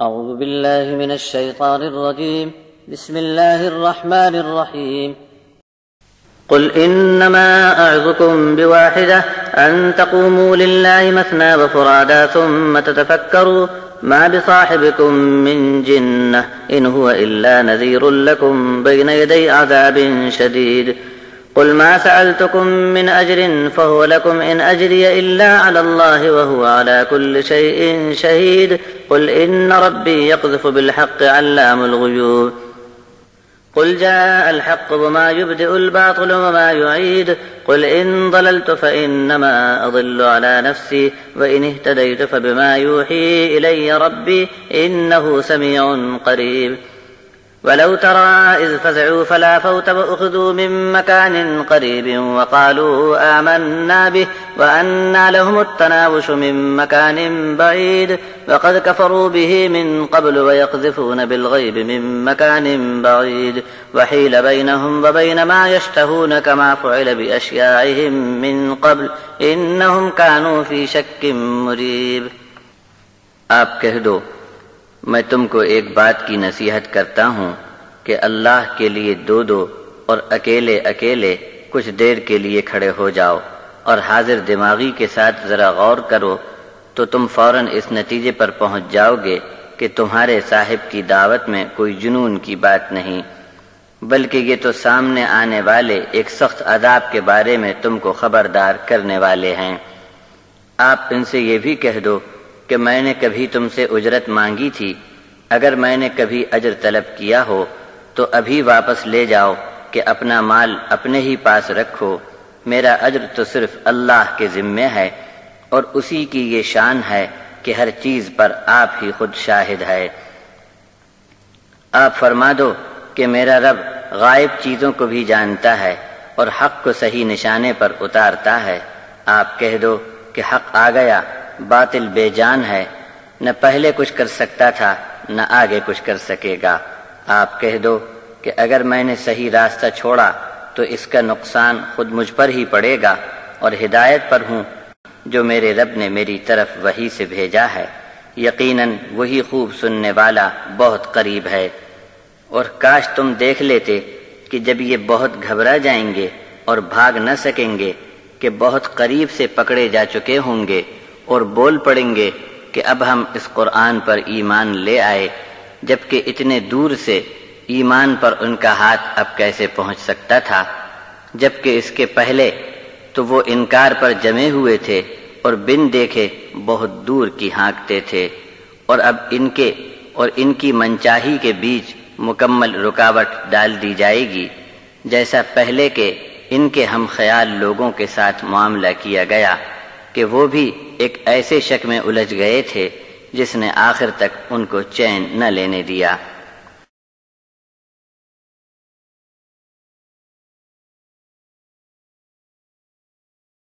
أعوذ بالله من الشيطان الرجيم. بسم الله الرحمن الرحيم. قل إنما أعظكم بواحدة أن تقوموا لله مثنى وفرادا ثم تتفكروا ما بصاحبكم من جنة إن هو إلا نذير لكم بين يدي عذاب شديد. قل ما سألتكم من أجر فهو لكم إن أجري إلا على الله وهو على كل شيء شهيد. قل إن ربي يقذف بالحق علام الغيوب. قل جاء الحق وما يبدئ الباطل وما يعيد. قل إن ضللت فإنما أضل على نفسي وإن اهتديت فبما يوحي إلي ربي إنه سميع قريب. ولو ترى إذ فزعوا فلا فوت وأخذوا من مكان قريب وقالوا آمنا به وأنى لهم التناوش من مكان بعيد وقد كفروا به من قبل ويقذفون بالغيب من مكان بعيد وحيل بينهم وبين ما يشتهون كما فعل بأشياعهم من قبل إنهم كانوا في شك مريب. آپ کہہ دو میں تم کو ایک بات کی نصیحت کرتا ہوں کہ اللہ کے لیے دو اور اکیلے اکیلے کچھ دیر کے لیے کھڑے ہو جاؤ اور حاضر دماغی کے ساتھ ذرا غور کرو تو تم فوراً اس نتیجے پر پہنچ جاؤ گے کہ تمہارے صاحب کی دعوت میں کوئی جنون کی بات نہیں، بلکہ یہ تو سامنے آنے والے ایک سخت عذاب کے بارے میں تم کو خبردار کرنے والے ہیں۔ آپ ان سے یہ بھی کہہ دو کہ میں نے کبھی تم سے اجرت مانگی تھی، اگر میں نے کبھی اجر طلب کیا ہو تو ابھی واپس لے جاؤ کہ اپنا مال اپنے ہی پاس رکھو، میرا اجر تو صرف اللہ کے ذمے ہے اور اسی کی یہ شان ہے کہ ہر چیز پر آپ ہی خود شاہد ہے۔ آپ فرما دو کہ میرا رب غائب چیزوں کو بھی جانتا ہے اور حق کو صحیح نشانے پر اتارتا ہے۔ آپ کہہ دو کہ حق آ گیا، باطل بے جان ہے، نہ پہلے کچھ کر سکتا تھا نہ آگے کچھ کر سکے گا۔ آپ کہہ دو کہ اگر میں نے صحیح راستہ چھوڑا تو اس کا نقصان خود مجھ پر ہی پڑے گا اور ہدایت پر ہوں جو میرے رب نے میری طرف وحی سے بھیجا ہے، یقیناً وہی خوب سننے والا بہت قریب ہے۔ اور کاش تم دیکھ لیتے کہ جب یہ بہت گھبرا جائیں گے اور بھاگ نہ سکیں گے کہ بہت قریب سے پکڑے جا چکے ہوں گے اور بول پڑیں گے کہ اب ہم اس قرآن پر ایمان لے آئے، جبکہ اتنے دور سے ایمان پر ان کا ہاتھ اب کیسے پہنچ سکتا تھا، جبکہ اس کے پہلے تو وہ انکار پر جمے ہوئے تھے اور بن دیکھے بہت دور کی ہانکتے تھے، اور اب ان کے اور ان کی منچاہی کے بیچ مکمل رکاوٹ ڈال دی جائے گی، جیسا پہلے کے ان کے ہم خیال لوگوں کے ساتھ معاملہ کیا گیا کہ وہ بھی ایک ایسے شک میں الجھ گئے تھے جس نے آخر تک ان کو چین نہ لینے دیا۔